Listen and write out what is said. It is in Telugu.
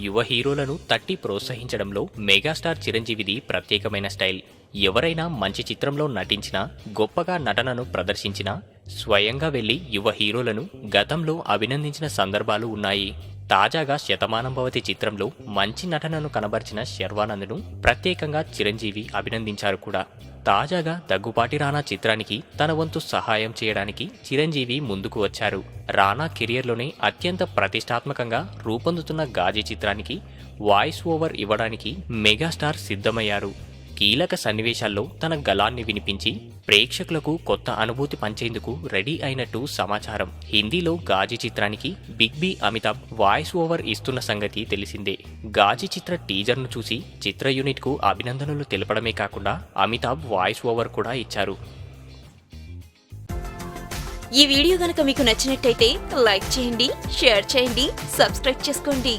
యువ హీరోలను తట్టి ప్రోత్సహించడంలో మెగాస్టార్ చిరంజీవిది ప్రత్యేకమైన స్టైల్. ఎవరైనా మంచి చిత్రంలో నటించినా, గొప్పగా నటనను ప్రదర్శించినా స్వయంగా వెళ్లి యువ హీరోలను గతంలో అభినందించిన సందర్భాలు ఉన్నాయి. తాజాగా శతమానం భవతి చిత్రంలో మంచి నటనను కనబర్చిన శర్వానంద్ను ప్రత్యేకంగా చిరంజీవి అభినందించారు కూడా. తాజాగా దగ్గుపాటి రానా చిత్రానికి తన వంతు సహాయం చేయడానికి చిరంజీవి ముందుకు వచ్చారు. రానా కెరియర్లోనే అత్యంత ప్రతిష్టాత్మకంగా రూపొందుతున్న గాజీ చిత్రానికి వాయిస్ ఓవర్ ఇవ్వడానికి మెగాస్టార్ సిద్ధమయ్యారు. కీలక సన్నివేశాల్లో తన గళాన్ని వినిపించి ప్రేక్షకులకు కొత్త అనుభూతి పంచేందుకు రెడీ అయినట్టు సమాచారం. హిందీలో గాజీ చిత్రానికి big B Amitabh voice over ఇస్తున్న సంగతి తెలిసిందే. గాజీ చిత్ర టీజర్ను చూసి చిత్ర యూనిట్కు అభినందనలు తెలపడమే కాకుండా అమితాబ్ వాయిస్ ఓవర్ కూడా ఇచ్చారు. ఈ వీడియో గనక మీకు నచ్చినట్టయితే లైక్ చేయండి, షేర్ చేయండి, సబ్స్క్రైబ్ చేసుకోండి.